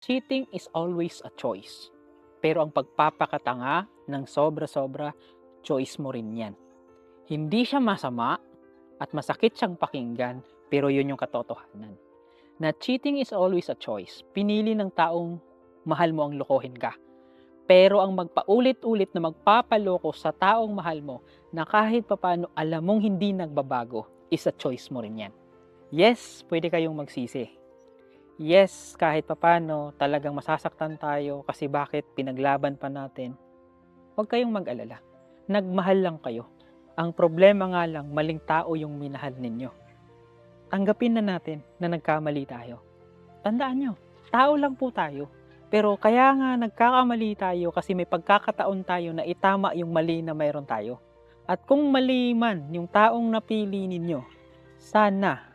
Cheating is always a choice. Pero ang pagpapakatanga ng sobra-sobra, choice mo rin yan. Hindi siya masama at masakit siyang pakinggan, pero yun yung katotohanan. Na cheating is always a choice. Pinili ng taong mahal mo ang lokohin ka. Pero ang magpaulit-ulit na magpapaloko sa taong mahal mo na kahit papano alam mong hindi nagbabago, is a choice mo rin yan. Yes, pwede kayong magsisi. Yes, kahit papano talagang masasaktan tayo kasi bakit pinaglaban pa natin. Huwag kayong mag-alala. Nagmahal lang kayo. Ang problema nga lang, maling tao yung minahal ninyo. Tanggapin na natin na nagkamali tayo. Tandaan nyo, tao lang po tayo. Pero kaya nga nagkakamali tayo kasi may pagkakataon tayo na itama yung mali na mayroon tayo. At kung mali man yung taong napili ninyo, sana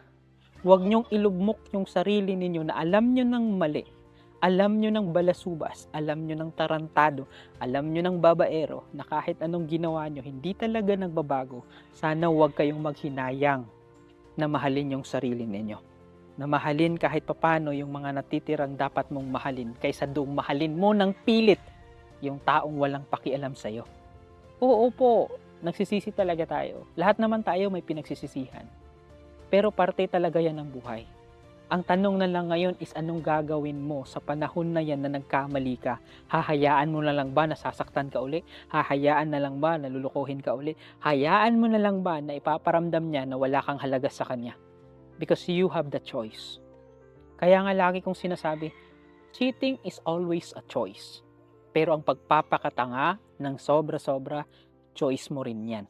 huwag niyong ilugmok yung sarili ninyo na alam nyo ng mali, alam nyo ng balasubas, alam nyo ng tarantado, alam nyo ng babaero na kahit anong ginawa nyo, hindi talaga nagbabago. Sana huwag kayong maghinayang na mahalin yung sarili ninyo. Na mahalin kahit papano yung mga natitirang dapat mong mahalin kaysa doong mahalin mo ng pilit yung taong walang pakialam sa'yo. Oo po, nagsisisi talaga tayo. Lahat naman tayo may pinagsisisihan. Pero parte talaga yan ng buhay. Ang tanong na lang ngayon is anong gagawin mo sa panahon na yan na nagkamali ka? Hahayaan mo na lang ba na sasaktan ka uli? Hahayaan na lang ba na lulukuhin ka uli? Hayaan mo na lang ba na ipaparamdam niya na wala kang halaga sa kanya? Because you have the choice. Kaya nga lagi kong sinasabi, cheating is always a choice. Pero ang pagpapakatanga ng sobra-sobra, choice mo rin yan.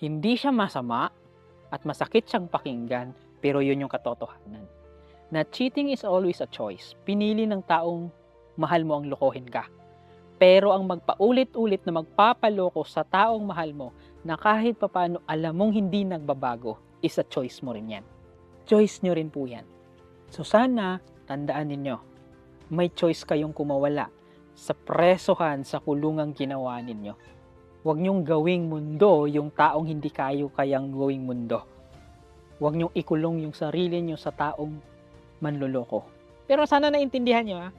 Hindi siya masama at masakit siyang pakinggan, pero yun yung katotohanan. Na cheating is always a choice. Pinili ng taong mahal mo ang lokohin ka. Pero ang magpaulit-ulit na magpapaloko sa taong mahal mo na kahit papano alam mong hindi nagbabago, is a choice mo rin yan. Choice nyo rin po yan. So sana, tandaan ninyo, may choice kayong kumawala sa presohan sa kulungang ginawa ninyo. Huwag nyong gawing mundo yung taong hindi kayo kayang gawing mundo. Huwag nyong ikulong yung sarili nyo sa taong manloloko. Pero sana naintindihan nyo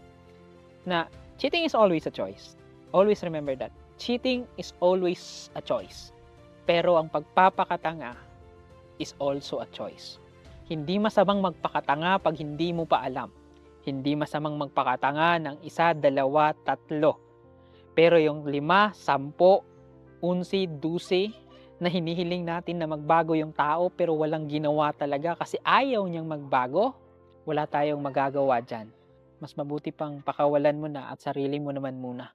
na cheating is always a choice. Always remember that. Cheating is always a choice. Pero ang pagpapakatanga is also a choice. Hindi masamang magpakatanga pag hindi mo pa alam. Hindi masamang magpakatanga ng 1, 2, 3. Pero yung 5, 10, 11, 12 na hinihiling natin na magbago yung tao pero walang ginawa talaga kasi ayaw niyang magbago, wala tayong magagawa dyan. Mas mabuti pang pakawalan mo na at sarili mo naman muna.